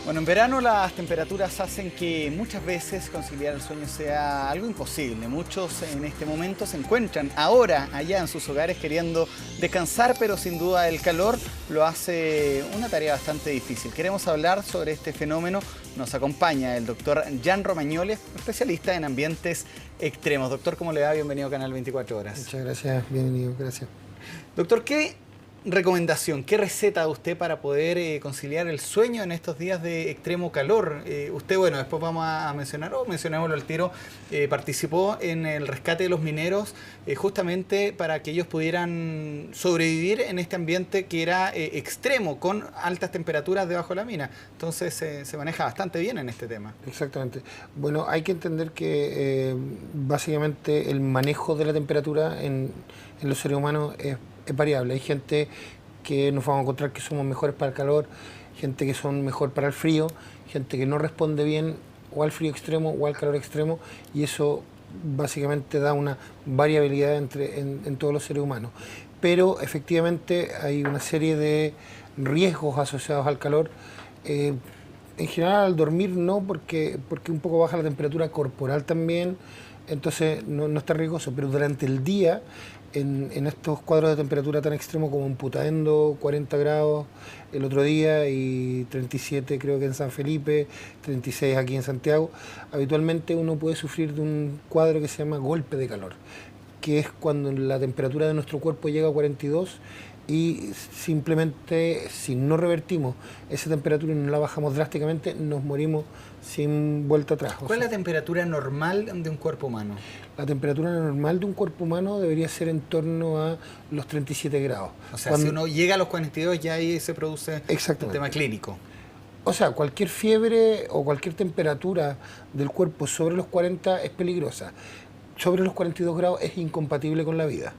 Bueno, en verano las temperaturas hacen que muchas veces conciliar el sueño sea algo imposible. Muchos en este momento se encuentran ahora allá en sus hogares queriendo descansar, pero sin duda el calor lo hace una tarea bastante difícil. Queremos hablar sobre este fenómeno. Nos acompaña el doctor Jan Romagnoli, especialista en ambientes extremos. Doctor, ¿cómo le va? Bienvenido a Canal 24 Horas. Muchas gracias, bienvenido, gracias. Doctor, ¿qué recomendación, qué receta da usted para poder conciliar el sueño en estos días de extremo calor? Usted, bueno, después vamos a mencionar, o mencionémoslo al tiro, participó en el rescate de los mineros justamente para que ellos pudieran sobrevivir en este ambiente que era extremo, con altas temperaturas debajo de la mina. Entonces se maneja bastante bien en este tema. Exactamente. Bueno, hay que entender que básicamente el manejo de la temperatura en los seres humanos es variable. Hay gente que nos vamos a encontrar que somos mejores para el calor, gente que son mejor para el frío, gente que no responde bien o al frío extremo o al calor extremo, y eso básicamente da una variabilidad en todos los seres humanos. Pero efectivamente hay una serie de riesgos asociados al calor. En general al dormir no, porque un poco baja la temperatura corporal también, entonces no está riesgoso, pero durante el día, en estos cuadros de temperatura tan extremos como en Putaendo, 40 grados el otro día y 37 creo que en San Felipe, 36 aquí en Santiago, habitualmente uno puede sufrir de un cuadro que se llama golpe de calor, que es cuando la temperatura de nuestro cuerpo llega a 42 y simplemente si no revertimos esa temperatura y no la bajamos drásticamente, nos morimos sin vuelta atrás. ¿Cuál es la temperatura normal de un cuerpo humano? La temperatura normal de un cuerpo humano debería ser en torno a los 37 grados. O sea, si uno llega a los 42 ya ahí se produce el tema clínico. O sea, cualquier fiebre o cualquier temperatura del cuerpo sobre los 40 es peligrosa. Sobre los 42 grados es incompatible con la vida.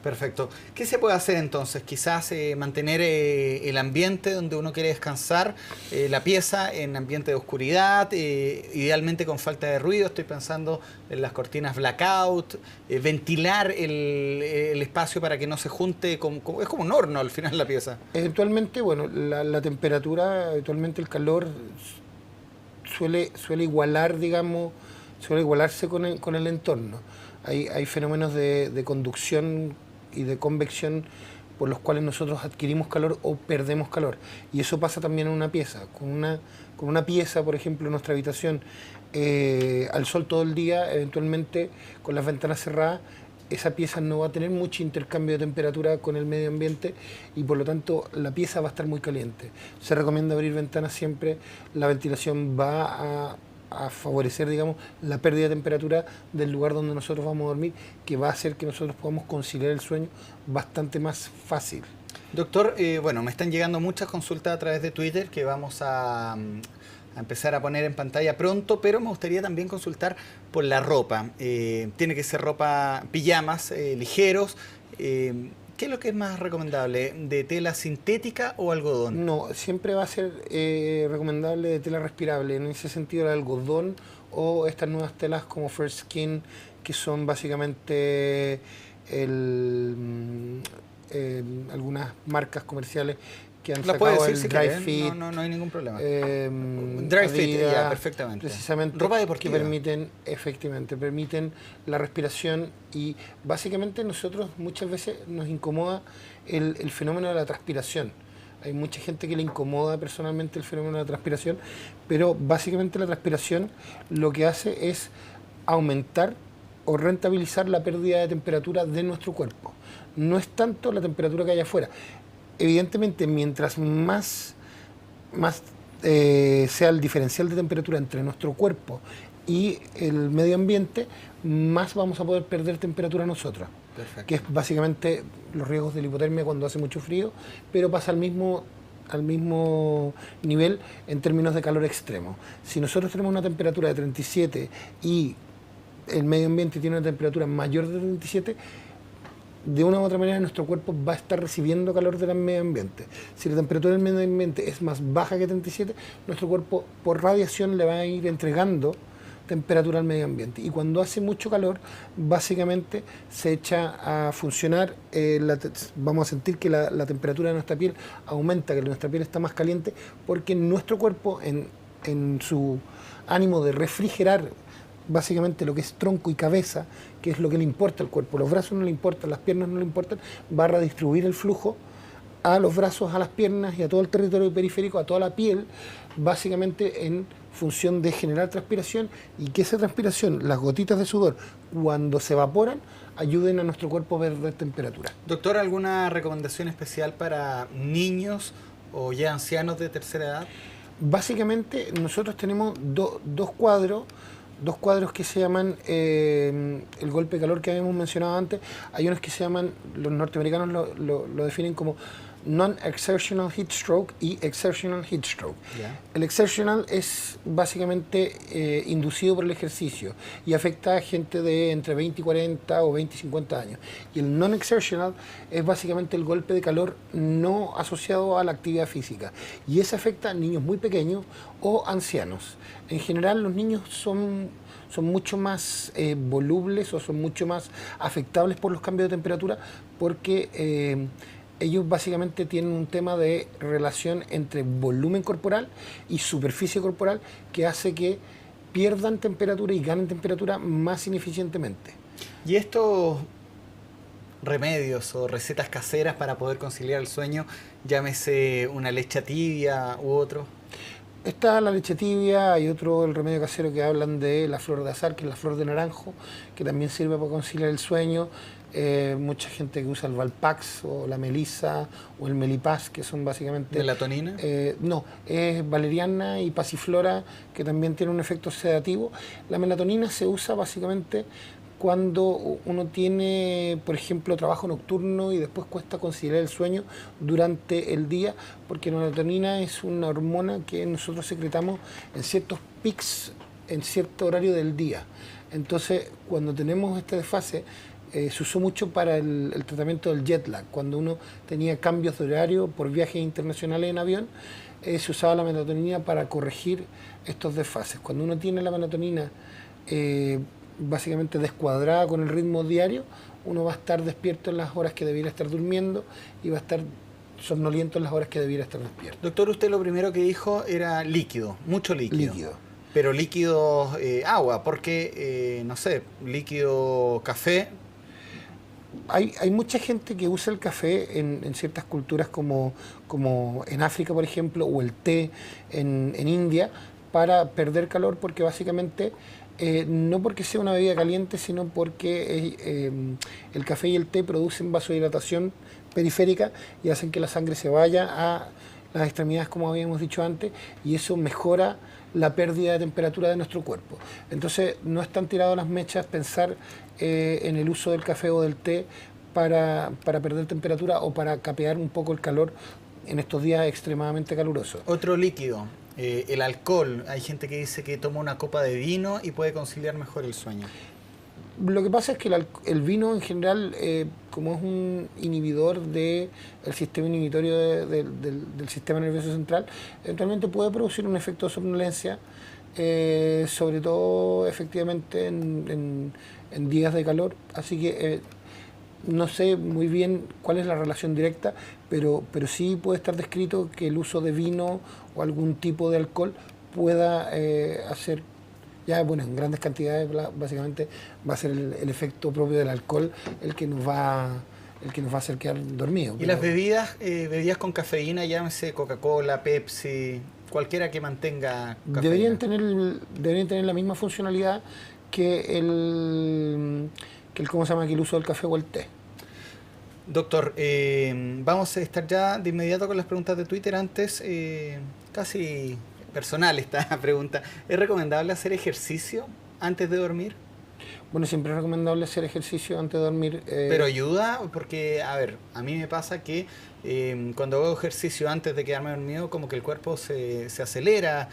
Perfecto. ¿Qué se puede hacer entonces? Quizás mantener el ambiente donde uno quiere descansar, la pieza en ambiente de oscuridad, idealmente con falta de ruido. Estoy pensando en las cortinas blackout, ventilar el espacio para que no se junte, es como un horno al final la pieza. Eventualmente, bueno, la temperatura, eventualmente el calor suele igualar, digamos, suele igualarse con el entorno. Hay fenómenos de conducción y de convección por los cuales nosotros adquirimos calor o perdemos calor. Y eso pasa también en una pieza. Con una pieza, por ejemplo, en nuestra habitación, al sol todo el día, eventualmente con las ventanas cerradas, esa pieza no va a tener mucho intercambio de temperatura con el medio ambiente y por lo tanto la pieza va a estar muy caliente. Se recomienda abrir ventanas siempre, la ventilación va a favorecer, digamos, la pérdida de temperatura del lugar donde nosotros vamos a dormir, que va a hacer que nosotros podamos conciliar el sueño bastante más fácil. Doctor, bueno, me están llegando muchas consultas a través de Twitter que vamos a empezar a poner en pantalla pronto, pero me gustaría también consultar por la ropa. Tiene que ser ropa, pijamas ligeros. ¿Qué es lo que es más recomendable? ¿De tela sintética o algodón? No, siempre va a ser recomendable de tela respirable. En ese sentido, el algodón o estas nuevas telas como First Skin, que son básicamente algunas marcas comerciales que han sacado el Dry Fit. No hay ningún problema. Dry Fit, ya, perfectamente. Precisamente, ropa deportiva. Que permiten la respiración, y básicamente nosotros muchas veces nos incomoda el fenómeno de la transpiración. Hay mucha gente que le incomoda personalmente el fenómeno de la transpiración, pero básicamente la transpiración lo que hace es aumentar o rentabilizar la pérdida de temperatura de nuestro cuerpo. No es tanto la temperatura que hay afuera. Evidentemente, mientras más sea el diferencial de temperatura entre nuestro cuerpo y el medio ambiente, más vamos a poder perder temperatura nosotros. Perfecto. Que es básicamente los riesgos de la hipotermia cuando hace mucho frío, pero pasa al mismo nivel en términos de calor extremo. Si nosotros tenemos una temperatura de 37 y el medio ambiente tiene una temperatura mayor de 37, de una u otra manera nuestro cuerpo va a estar recibiendo calor del medio ambiente. Si la temperatura del medio ambiente es más baja que 37, nuestro cuerpo por radiación le va a ir entregando temperatura al medio ambiente. Y cuando hace mucho calor, básicamente se echa a funcionar, vamos a sentir que la temperatura de nuestra piel aumenta, que nuestra piel está más caliente, porque nuestro cuerpo, en su ánimo de refrigerar básicamente lo que es tronco y cabeza, que es lo que le importa al cuerpo, los brazos no le importan, las piernas no le importan, va a redistribuir el flujo a los brazos, a las piernas y a todo el territorio periférico, a toda la piel, básicamente en función de generar transpiración, y que esa transpiración, las gotitas de sudor, cuando se evaporan, ayuden a nuestro cuerpo a perder temperatura. Doctor, ¿alguna recomendación especial para niños o ya ancianos de tercera edad? Básicamente nosotros tenemos dos cuadros que se llaman el golpe de calor que habíamos mencionado antes. Hay unos que se llaman, los norteamericanos lo definen como non-exertional heat stroke y exertional heat stroke. Yeah. El exertional es básicamente inducido por el ejercicio y afecta a gente de entre 20 y 40 o 20 y 50 años. Y el non-exertional es básicamente el golpe de calor no asociado a la actividad física. Y ese afecta a niños muy pequeños o ancianos. En general, los niños son mucho más volubles o son mucho más afectables por los cambios de temperatura, porque ellos básicamente tienen un tema de relación entre volumen corporal y superficie corporal que hace que pierdan temperatura y ganen temperatura más ineficientemente. ¿Y estos remedios o recetas caseras para poder conciliar el sueño, llámese una leche tibia u otro? Está la leche tibia, hay otro, el remedio casero, que hablan de la flor de azahar, que es la flor de naranjo, que también sirve para conciliar el sueño. Mucha gente que usa el Valpax o la melisa o el melipaz, que son básicamente... ¿Melatonina? No, es valeriana y pasiflora, que también tiene un efecto sedativo. La melatonina se usa básicamente cuando uno tiene, por ejemplo, trabajo nocturno y después cuesta conciliar el sueño durante el día, porque la melatonina es una hormona que nosotros secretamos en ciertos pics, en cierto horario del día. Entonces, cuando tenemos este desfase, se usó mucho para el tratamiento del jet lag. Cuando uno tenía cambios de horario por viajes internacionales en avión, se usaba la melatonina para corregir estos desfases. Cuando uno tiene la melatonina básicamente descuadrada con el ritmo diario, uno va a estar despierto en las horas que debiera estar durmiendo y va a estar somnoliento en las horas que debiera estar despierto. Doctor, usted lo primero que dijo era líquido, mucho líquido. Líquido. Pero líquido agua, porque, no sé, líquido café. Hay mucha gente que usa el café en ciertas culturas como en África, por ejemplo, o el té en India, para perder calor, porque básicamente, no porque sea una bebida caliente, sino porque el café y el té producen vasodilatación periférica y hacen que la sangre se vaya a las extremidades, como habíamos dicho antes, y eso mejora la pérdida de temperatura de nuestro cuerpo. Entonces, no están tiradas las mechas pensar en el uso del café o del té para perder temperatura o para capear un poco el calor en estos días extremadamente calurosos. Otro líquido, el alcohol. Hay gente que dice que toma una copa de vino y puede conciliar mejor el sueño. Lo que pasa es que el vino en general, como es un inhibidor del sistema inhibitorio del sistema nervioso central, eventualmente puede producir un efecto de somnolencia, sobre todo efectivamente en días de calor. Así que no sé muy bien cuál es la relación directa, pero sí puede estar descrito que el uso de vino o algún tipo de alcohol pueda hacer... Ya, bueno, en grandes cantidades, básicamente va a ser el efecto propio del alcohol el que nos va a hacer quedar dormidos. ¿Y las bebidas con cafeína, llámese Coca-Cola, Pepsi, cualquiera que mantenga cafeína? Deberían tener la misma funcionalidad que ¿cómo se llama? Que el uso del café o el té. Doctor, vamos a estar ya de inmediato con las preguntas de Twitter. Antes, casi personal esta pregunta. ¿Es recomendable hacer ejercicio antes de dormir? Bueno, siempre es recomendable hacer ejercicio antes de dormir. ¿Pero ayuda? Porque, a ver, a mí me pasa que cuando hago ejercicio antes de quedarme dormido, como que el cuerpo se acelera,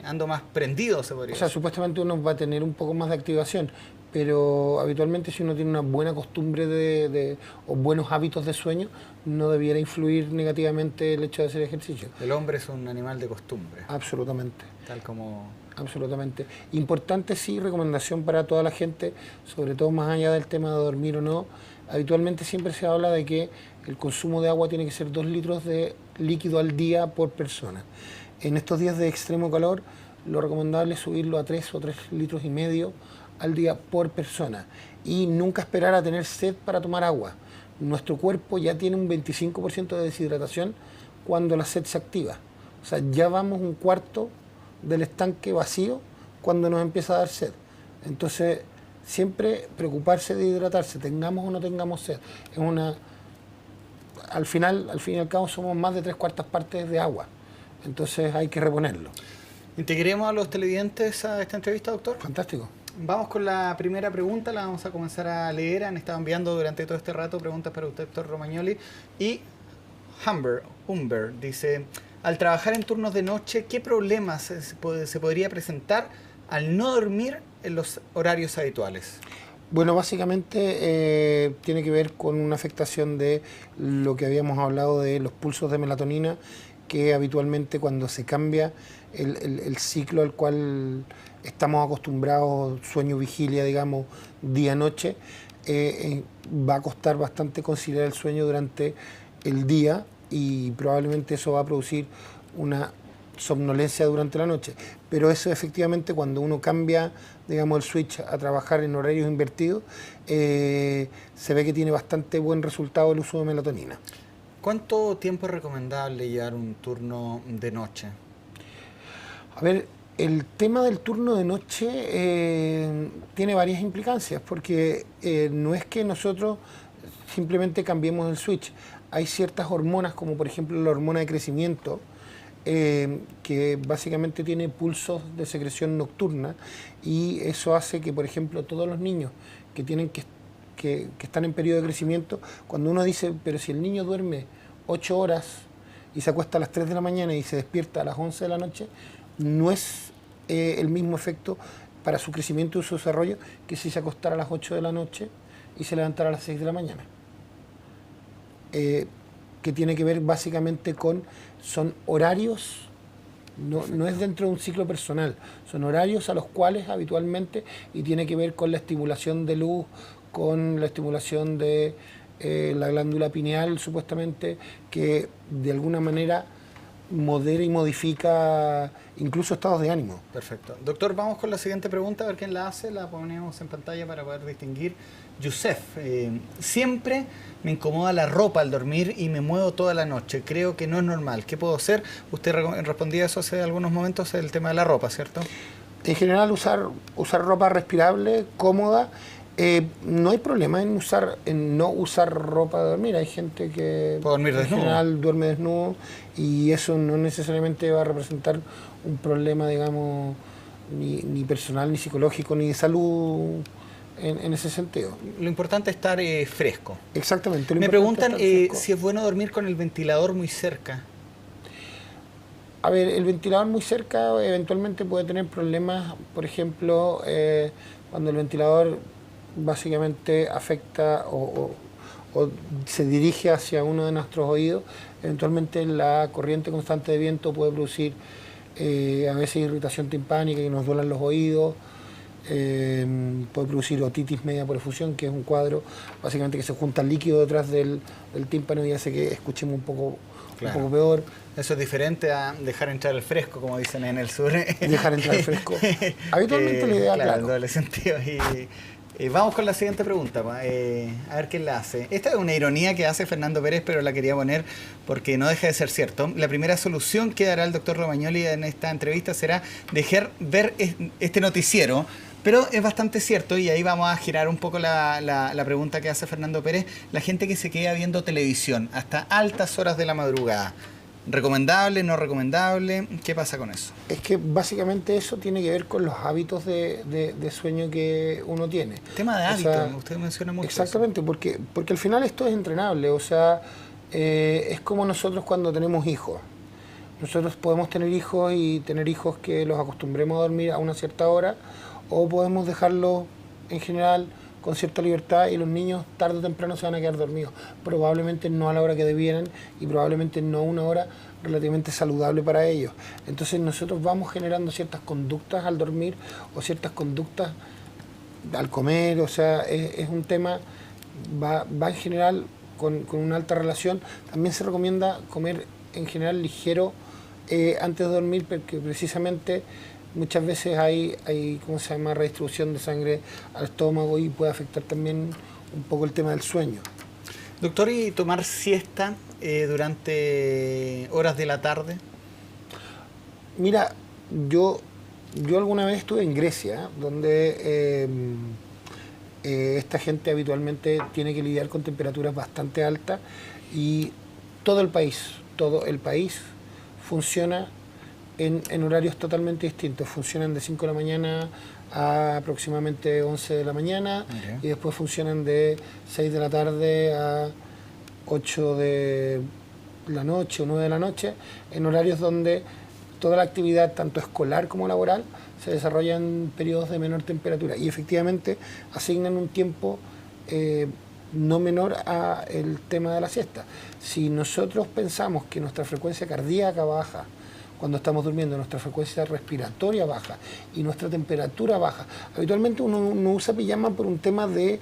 ando más prendido, se podría decir. O sea, supuestamente uno va a tener un poco más de activación, pero habitualmente si uno tiene una buena costumbre o buenos hábitos de sueño, no debiera influir negativamente el hecho de hacer ejercicio. El hombre es un animal de costumbre. Absolutamente. Tal como absolutamente. Importante, sí, recomendación para toda la gente, sobre todo más allá del tema de dormir o no. Habitualmente siempre se habla de que el consumo de agua tiene que ser 2 litros de líquido al día por persona. En estos días de extremo calor, lo recomendable es subirlo a 3 o 3 litros y medio al día por persona. Y nunca esperar a tener sed para tomar agua. Nuestro cuerpo ya tiene un 25% de deshidratación cuando la sed se activa. O sea, ya vamos un cuarto del estanque vacío cuando nos empieza a dar sed. Entonces, siempre preocuparse de hidratarse, tengamos o no tengamos sed. Es una, al fin y al cabo, somos más de 3/4 partes de agua. Entonces hay que reponerlo. Integremos a los televidentes a esta entrevista, doctor. Fantástico. Vamos con la primera pregunta, la vamos a comenzar a leer. Han estado enviando durante todo este rato preguntas para usted, doctor Romagnoli. Y Humber dice, al trabajar en turnos de noche, ¿qué problemas se podría presentar al no dormir en los horarios habituales? Bueno, básicamente tiene que ver con una afectación de lo que habíamos hablado de los pulsos de melatonina, que habitualmente cuando se cambia el ciclo al cual estamos acostumbrados, sueño-vigilia, digamos, día-noche, va a costar bastante conciliar el sueño durante el día y probablemente eso va a producir una somnolencia durante la noche. Pero eso efectivamente cuando uno cambia, digamos, el switch a trabajar en horarios invertidos, se ve que tiene bastante buen resultado el uso de melatonina. ¿Cuánto tiempo es recomendable llevar un turno de noche? A ver, el tema del turno de noche tiene varias implicancias, porque no es que nosotros simplemente cambiemos el switch. Hay ciertas hormonas, como por ejemplo la hormona de crecimiento, que básicamente tiene pulsos de secreción nocturna, y eso hace que, por ejemplo, todos los niños que tienen que están en periodo de crecimiento, cuando uno dice, pero si el niño duerme 8 horas y se acuesta a las 3 de la mañana y se despierta a las 11 de la noche, no es el mismo efecto para su crecimiento y su desarrollo que si se acostara a las 8 de la noche y se levantara a las 6 de la mañana. Que tiene que ver básicamente son horarios, no es dentro de un ciclo personal, son horarios a los cuales habitualmente, y tiene que ver con la estimulación de luz, con la estimulación de la glándula pineal, supuestamente, que de alguna manera modera y modifica incluso estados de ánimo. Perfecto. Doctor, vamos con la siguiente pregunta, a ver quién la hace, la ponemos en pantalla para poder distinguir. Yusef, siempre me incomoda la ropa al dormir y me muevo toda la noche. Creo que no es normal. ¿Qué puedo hacer? Usted respondía eso hace algunos momentos, el tema de la ropa, ¿cierto? En general, usar ropa respirable, cómoda. No hay problema en no usar ropa de dormir. Hay gente que en general duerme desnudo y eso no necesariamente va a representar un problema, digamos, ni personal, ni psicológico, ni de salud en ese sentido. Lo importante es estar fresco. Exactamente. Me preguntan si es bueno dormir con el ventilador muy cerca. A ver, el ventilador muy cerca eventualmente puede tener problemas, por ejemplo, cuando el ventilador básicamente afecta o se dirige hacia uno de nuestros oídos, eventualmente la corriente constante de viento puede producir a veces irritación timpánica y nos duelan los oídos, puede producir otitis media por efusión, que es un cuadro básicamente que se junta líquido detrás del tímpano y hace que escuchemos un poco peor. Eso es diferente a dejar entrar el fresco, como dicen en el sur. Dejar entrar el fresco. Habitualmente la idea, claro. En doble sentido. Vamos con la siguiente pregunta, a ver quién la hace. Esta es una ironía que hace Fernando Pérez, pero la quería poner porque no deja de ser cierto. La primera solución que dará el doctor Romagnoli en esta entrevista será dejar ver este noticiero, pero es bastante cierto, y ahí vamos a girar un poco la pregunta que hace Fernando Pérez. La gente que se queda viendo televisión hasta altas horas de la madrugada, ¿recomendable, no recomendable? ¿Qué pasa con eso? Es que básicamente eso tiene que ver con los hábitos de sueño que uno tiene. Tema de hábitos, usted menciona mucho. Exactamente, porque al final esto es entrenable, o sea, es como nosotros cuando tenemos hijos. Nosotros podemos tener hijos y tener hijos que los acostumbremos a dormir a una cierta hora, o podemos dejarlos en general con cierta libertad y los niños tarde o temprano se van a quedar dormidos. Probablemente no a la hora que debieran y probablemente no a una hora relativamente saludable para ellos. Entonces nosotros vamos generando ciertas conductas al dormir o ciertas conductas al comer, o sea, es un tema, va en general con una alta relación. También se recomienda comer en general ligero antes de dormir, porque precisamente muchas veces hay ¿cómo se llama?, redistribución de sangre al estómago y puede afectar también un poco el tema del sueño. Doctor, ¿y tomar siesta durante horas de la tarde? Mira, yo alguna vez estuve en Grecia, donde esta gente habitualmente tiene que lidiar con temperaturas bastante altas y todo el país funciona en horarios totalmente distintos. Funcionan de 5 de la mañana a aproximadamente 11 de la mañana, okay, y después funcionan de 6 de la tarde a 8 de la noche o 9 de la noche, en horarios donde toda la actividad, tanto escolar como laboral, se desarrolla en periodos de menor temperatura y efectivamente asignan un tiempo no menor a el tema de la siesta. Si nosotros pensamos que nuestra frecuencia cardíaca baja cuando estamos durmiendo, nuestra frecuencia respiratoria baja y nuestra temperatura baja, habitualmente uno no usa pijama por un tema de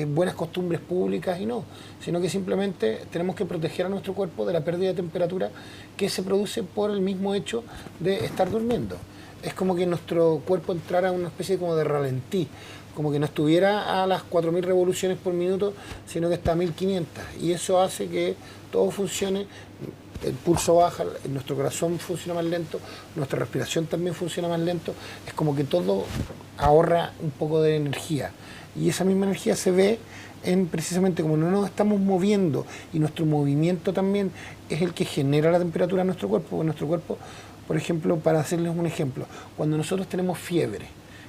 buenas costumbres públicas y no, sino que simplemente tenemos que proteger a nuestro cuerpo de la pérdida de temperatura que se produce por el mismo hecho de estar durmiendo. Es como que nuestro cuerpo entrara en una especie como de ralentí, como que no estuviera a las 4.000 revoluciones por minuto, sino que está a 1.500. Y eso hace que todo funcione, el pulso baja, nuestro corazón funciona más lento, nuestra respiración también funciona más lento. Es como que todo ahorra un poco de energía. Y esa misma energía se ve en precisamente como no nos estamos moviendo y nuestro movimiento también es el que genera la temperatura en nuestro cuerpo. En nuestro cuerpo, por ejemplo, para hacerles un ejemplo, cuando nosotros tenemos fiebre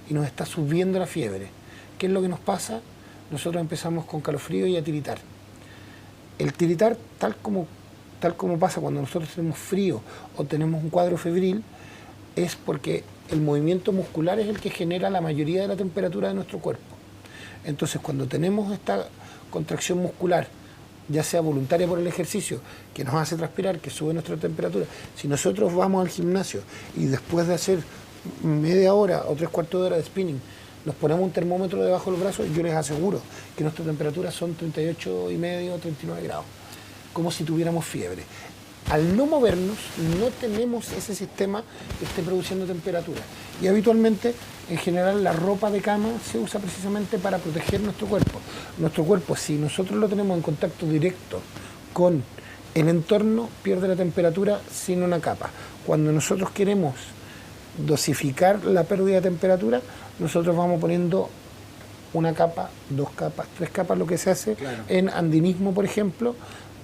y nos está subiendo la fiebre, ¿qué es lo que nos pasa? Nosotros empezamos con calofrío y a tiritar. El tiritar, tal como pasa cuando nosotros tenemos frío o tenemos un cuadro febril, es porque el movimiento muscular es el que genera la mayoría de la temperatura de nuestro cuerpo. Entonces, cuando tenemos esta contracción muscular, ya sea voluntaria por el ejercicio, que nos hace transpirar, que sube nuestra temperatura, si nosotros vamos al gimnasio y después de hacer media hora o 3/4 de hora de spinning, nos ponemos un termómetro debajo del brazo, yo les aseguro que nuestra temperatura son 38,5 o 39 grados, como si tuviéramos fiebre. Al no movernos, no tenemos ese sistema que esté produciendo temperatura. Y habitualmente, en general, la ropa de cama se usa precisamente para proteger nuestro cuerpo. Nuestro cuerpo, si nosotros lo tenemos en contacto directo con el entorno, pierde la temperatura sin una capa. Cuando nosotros queremos dosificar la pérdida de temperatura, nosotros vamos poniendo una capa, 2 capas, 3 capas, lo que se hace en andinismo, por ejemplo,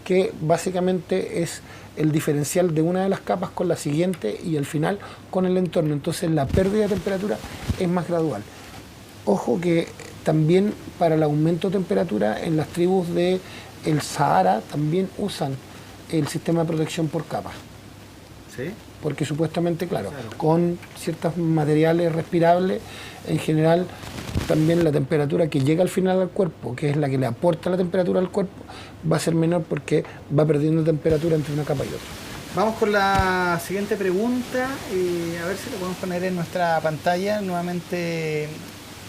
que básicamente es el diferencial de una de las capas con la siguiente y al final con el entorno. Entonces la pérdida de temperatura es más gradual. Ojo que también para el aumento de temperatura en las tribus del Sahara también usan el sistema de protección por capas. ¿Sí? Porque supuestamente, claro, con ciertos materiales respirables, en general también la temperatura que llega al final al cuerpo, que es la que le aporta la temperatura al cuerpo, va a ser menor porque va perdiendo temperatura entre una capa y otra. Vamos con la siguiente pregunta, a ver si lo podemos poner en nuestra pantalla. Nuevamente,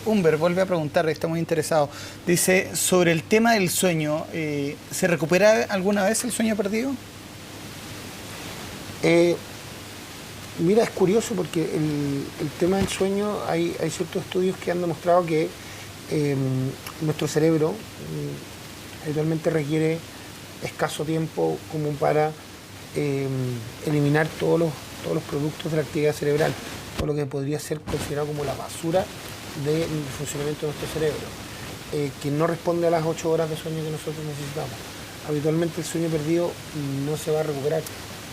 Humber vuelve a preguntar, está muy interesado. Dice, sobre el tema del sueño, ¿se recupera alguna vez el sueño perdido? Mira, es curioso porque el tema del sueño, hay ciertos estudios que han demostrado que nuestro cerebro habitualmente requiere escaso tiempo como para eliminar todos los productos de la actividad cerebral, todo lo que podría ser considerado como la basura del funcionamiento de nuestro cerebro, que no responde a las 8 horas de sueño que nosotros necesitamos. Habitualmente el sueño perdido no se va a recuperar.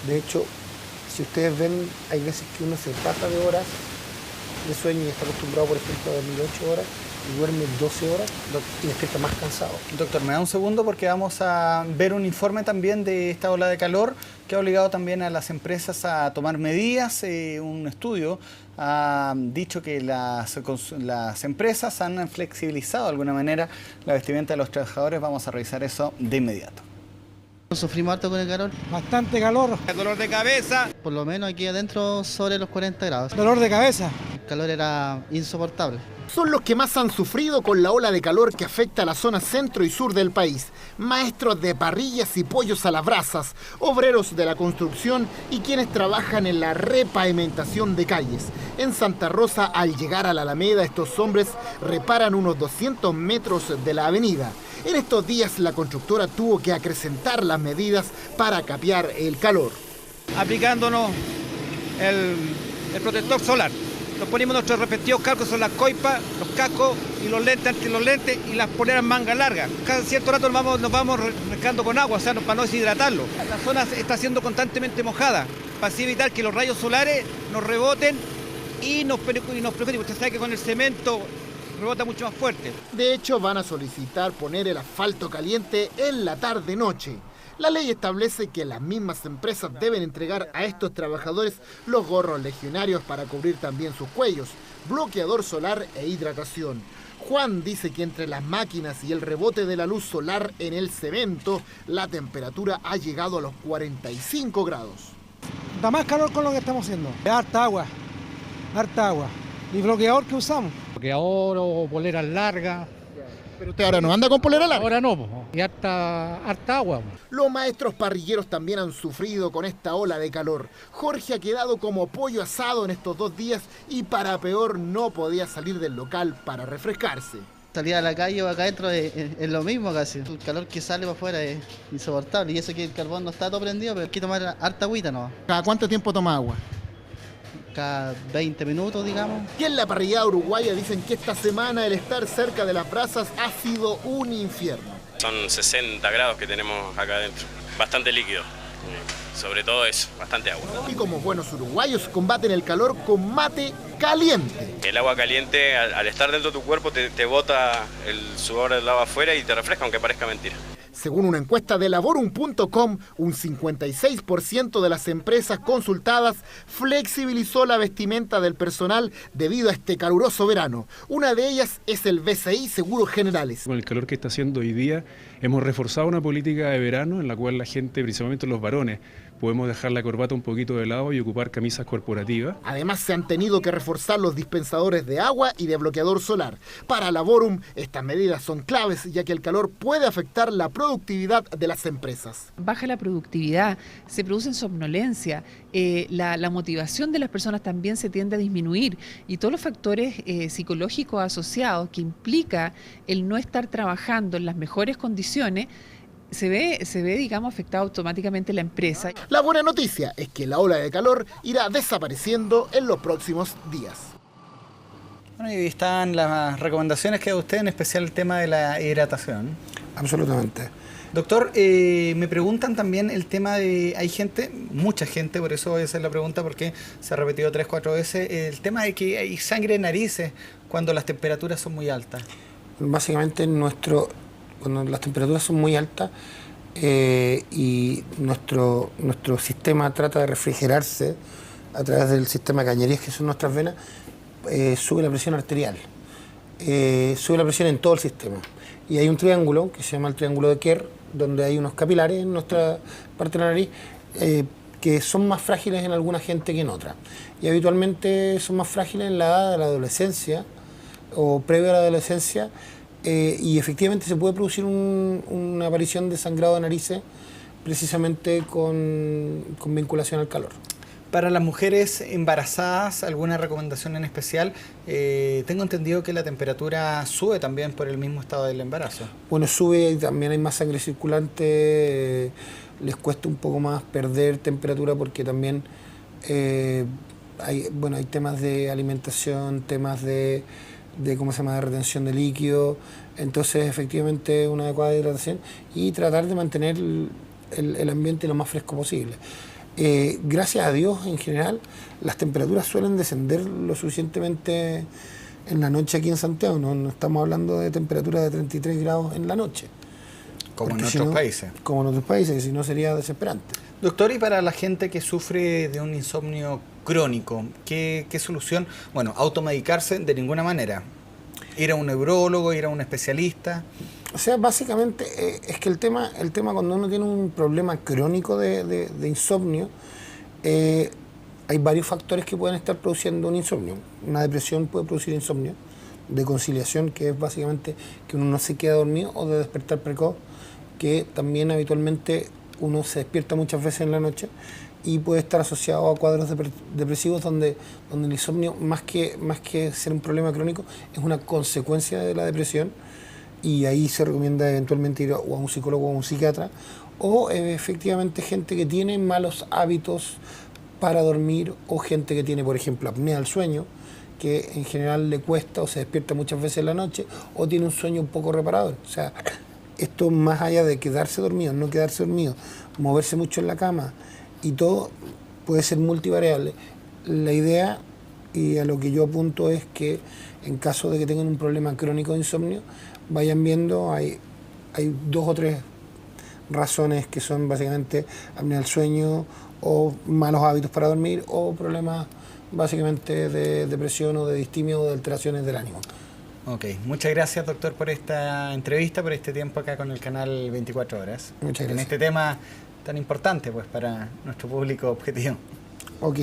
De hecho, si ustedes ven, hay veces que uno se pasa de horas de sueño y está acostumbrado, por ejemplo, a dormir 8 horas duerme 12 horas y despierta más cansado. Doctor, me da un segundo porque vamos a ver un informe también de esta ola de calor que ha obligado también a las empresas a tomar medidas. Un estudio ha dicho que las empresas han flexibilizado de alguna manera la vestimenta de los trabajadores. Vamos a revisar eso de inmediato. Sufrimos harto con el calor. Bastante calor. Dolor de cabeza. Por lo menos aquí adentro sobre los 40 grados. Dolor de cabeza. El calor era insoportable. Son los que más han sufrido con la ola de calor que afecta a la zona centro y sur del país. Maestros de parrillas y pollos a las brasas, obreros de la construcción y quienes trabajan en la repavimentación de calles. En Santa Rosa, al llegar a la Alameda, estos hombres reparan unos 200 metros de la avenida. En estos días, la constructora tuvo que acrecentar las medidas para capear el calor. Aplicándonos el protector solar. Nos ponemos nuestros respectivos cascos, son las coipas, los cascos y los lentes y las poleras manga largas. Cada cierto rato nos vamos refrescando con agua, o sea, para no deshidratarlo. La zona está siendo constantemente mojada, para así evitar que los rayos solares nos reboten y nos perjudiquen. Usted sabe que con el cemento rebota mucho más fuerte. De hecho, van a solicitar poner el asfalto caliente en la tarde-noche. La ley establece que las mismas empresas deben entregar a estos trabajadores los gorros legionarios para cubrir también sus cuellos, bloqueador solar e hidratación. Juan dice que entre las máquinas y el rebote de la luz solar en el cemento, la temperatura ha llegado a los 45 grados. Da más calor con lo que estamos haciendo. Harta agua. ¿Y bloqueador que usamos? Bloqueador o poleras largas. Pero usted ahora no anda con polera larga. Ahora no, po. Y harta agua. Po. Los maestros parrilleros también han sufrido con esta ola de calor. Jorge ha quedado como pollo asado en estos 2 días y para peor no podía salir del local para refrescarse. Salir a la calle o acá adentro es lo mismo casi. El calor que sale para afuera es insoportable. Y eso que el carbón no está todo prendido, pero hay que tomar harta agüita nomás. ¿Cada cuánto tiempo toma agua? Cada 20 minutos, digamos. Y en la parrillada uruguaya dicen que esta semana el estar cerca de las brasas ha sido un infierno. Son 60 grados que tenemos acá adentro, bastante líquido, sobre todo eso, bastante agua. Y como buenos uruguayos combaten el calor con mate caliente. El agua caliente al estar dentro de tu cuerpo te bota el sudor del lava afuera y te refresca aunque parezca mentira. Según una encuesta de Laborum.com, un 56% de las empresas consultadas flexibilizó la vestimenta del personal debido a este caluroso verano. Una de ellas es el BCI Seguros Generales. Con el calor que está haciendo hoy día, hemos reforzado una política de verano en la cual la gente, principalmente los varones, podemos dejar la corbata un poquito de lado y ocupar camisas corporativas. Además, se han tenido que reforzar los dispensadores de agua y de bloqueador solar. Para Laborum, estas medidas son claves, ya que el calor puede afectar la productividad de las empresas. Baja la productividad, se produce somnolencia, la motivación de las personas también se tiende a disminuir y todos los factores psicológicos asociados que implica el no estar trabajando en las mejores condiciones, se ve, digamos, afectada automáticamente la empresa. La buena noticia es que la ola de calor irá desapareciendo en los próximos días. Bueno, y están las recomendaciones que da usted, en especial el tema de la hidratación. Absolutamente. Doctor, me preguntan también el tema de, hay gente, mucha gente, por eso voy a hacer la pregunta porque se ha repetido 3 o 4 veces, el tema de que hay sangre en narices cuando las temperaturas son muy altas. Básicamente cuando las temperaturas son muy altas y nuestro sistema trata de refrigerarse a través del sistema de cañerías que son nuestras venas, sube la presión arterial, sube la presión en todo el sistema. Y hay un triángulo que se llama el triángulo de Kerr, donde hay unos capilares en nuestra parte de la nariz que son más frágiles en alguna gente que en otra. Y habitualmente son más frágiles en la edad de la adolescencia o previo a la adolescencia. Y efectivamente se puede producir una aparición de sangrado de narices precisamente con vinculación al calor. Para las mujeres embarazadas, ¿alguna recomendación en especial? Tengo entendido que la temperatura sube también por el mismo estado del embarazo. Bueno, sube y también hay más sangre circulante, les cuesta un poco más perder temperatura porque también hay temas de alimentación, temas de de retención de líquido. Entonces, efectivamente, una adecuada hidratación y tratar de mantener el ambiente lo más fresco posible. Gracias a Dios, en general, las temperaturas suelen descender lo suficientemente en la noche aquí en Santiago, no estamos hablando de temperaturas de 33 grados en la noche. Como en otros países. Como en otros países, si no sería desesperante. Doctor, y para la gente que sufre de un insomnio crónico, ¿qué solución? Bueno, automedicarse de ninguna manera. Ir a un neurólogo, ir a un especialista. O sea, básicamente es que el tema cuando uno tiene un problema crónico de insomnio, hay varios factores que pueden estar produciendo un insomnio. Una depresión puede producir insomnio, de conciliación, que es básicamente que uno no se queda dormido, o de despertar precoz, que también habitualmente uno se despierta muchas veces en la noche y puede estar asociado a cuadros depresivos donde el insomnio, más que ser un problema crónico, es una consecuencia de la depresión, y ahí se recomienda eventualmente ir o a un psicólogo o a un psiquiatra, o efectivamente gente que tiene malos hábitos para dormir, o gente que tiene, por ejemplo, apnea del sueño, que en general le cuesta o se despierta muchas veces en la noche, o tiene un sueño un poco reparador. O sea, esto más allá de quedarse dormido, no quedarse dormido, moverse mucho en la cama, y todo puede ser multivariable. La idea, y a lo que yo apunto, es que en caso de que tengan un problema crónico de insomnio, vayan viendo, hay 2 o 3 razones que son básicamente apnea del sueño, o malos hábitos para dormir, o problemas básicamente de depresión o de distimia o de alteraciones del ánimo. Ok, muchas gracias, doctor, por esta entrevista, por este tiempo acá con el canal 24 Horas. Muchas gracias. En este tema tan importante, pues, para nuestro público objetivo. Ok.